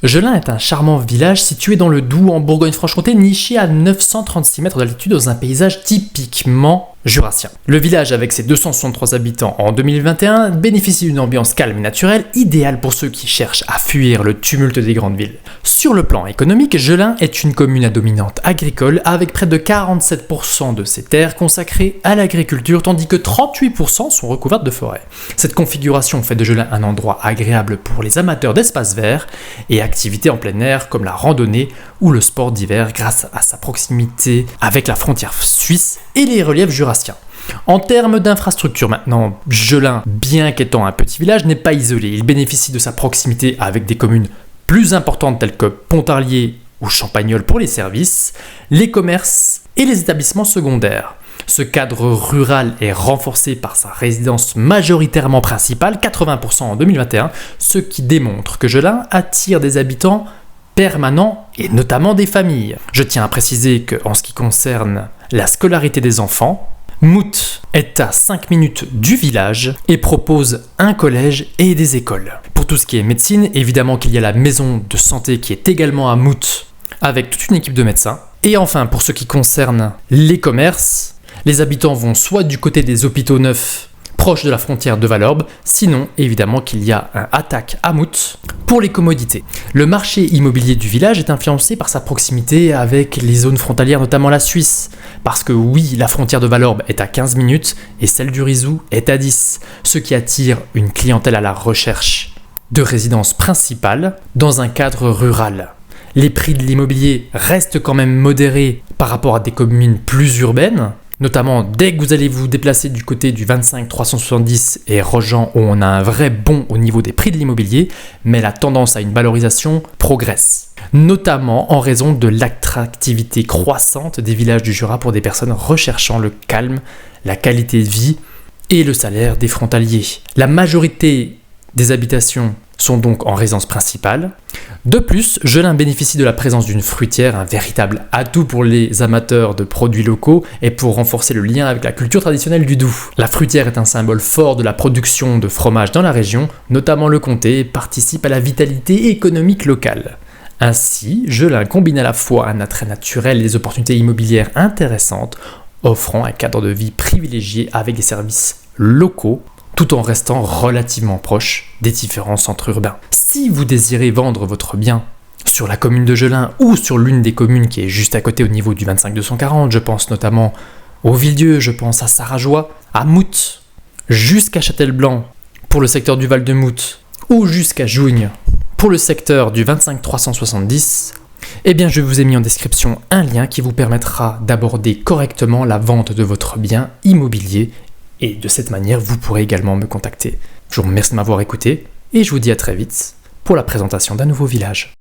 Jelin est un charmant village situé dans le Doubs en Bourgogne-Franche-Comté, niché à 936 mètres d'altitude dans un paysage typiquement jurassien. Le village, avec ses 263 habitants en 2021, bénéficie d'une ambiance calme et naturelle, idéale pour ceux qui cherchent à fuir le tumulte des grandes villes. Sur le plan économique, Jelin est une commune à dominante agricole, avec près de 47% de ses terres consacrées à l'agriculture, tandis que 38% sont recouvertes de forêts. Cette configuration fait de Jelin un endroit agréable pour les amateurs d'espaces verts et activités en plein air comme la randonnée ou le sport d'hiver grâce à sa proximité avec la frontière suisse et les reliefs jurassiens. En termes d'infrastructures maintenant, Jelin, bien qu'étant un petit village, n'est pas isolé. Il bénéficie de sa proximité avec des communes plus importantes telles que Pontarlier ou Champagnole pour les services, les commerces et les établissements secondaires. Ce cadre rural est renforcé par sa résidence majoritairement principale, 80% en 2021, ce qui démontre que Jelin attire des habitants permanents et notamment des familles. Je tiens à préciser qu'en ce qui concerne la scolarité des enfants, Mout est à 5 minutes du village et propose un collège et des écoles. Pour tout ce qui est médecine, évidemment qu'il y a la maison de santé qui est également à Mout avec toute une équipe de médecins. Et enfin, pour ce qui concerne les commerces, les habitants vont soit du côté des hôpitaux neufs proche de la frontière de Valorbe, sinon évidemment qu'il y a un attaque à Mout pour les commodités. Le marché immobilier du village est influencé par sa proximité avec les zones frontalières, notamment la Suisse, parce que oui, la frontière de Valorbe est à 15 minutes et celle du Rizou est à 10, ce qui attire une clientèle à la recherche de résidence principale dans un cadre rural. Les prix de l'immobilier restent quand même modérés par rapport à des communes plus urbaines, notamment dès que vous allez vous déplacer du côté du 25 370 et Rojan où on a un vrai bond au niveau des prix de l'immobilier, mais la tendance à une valorisation progresse, notamment en raison de l'attractivité croissante des villages du Jura pour des personnes recherchant le calme, la qualité de vie et le salaire des frontaliers. La majorité des habitations sont donc en résidence principale. De plus, Jelin bénéficie de la présence d'une fruitière, un véritable atout pour les amateurs de produits locaux et pour renforcer le lien avec la culture traditionnelle du Doubs. La fruitière est un symbole fort de la production de fromage dans la région, notamment le comté, et participe à la vitalité économique locale. Ainsi, Jelin combine à la fois un attrait naturel et des opportunités immobilières intéressantes, offrant un cadre de vie privilégié avec des services locaux, tout en restant relativement proche des différents centres urbains. Si vous désirez vendre votre bien sur la commune de Jelin ou sur l'une des communes qui est juste à côté au niveau du 25 240, je pense notamment au Villedieu, je pense à Sarajois, à Mout, jusqu'à Châtelleblanc pour le secteur du Val de Mout ou jusqu'à Jougne pour le secteur du 25 370, eh bien je vous ai mis en description un lien qui vous permettra d'aborder correctement la vente de votre bien immobilier. Et de cette manière, vous pourrez également me contacter. Je vous remercie de m'avoir écouté et je vous dis à très vite pour la présentation d'un nouveau village.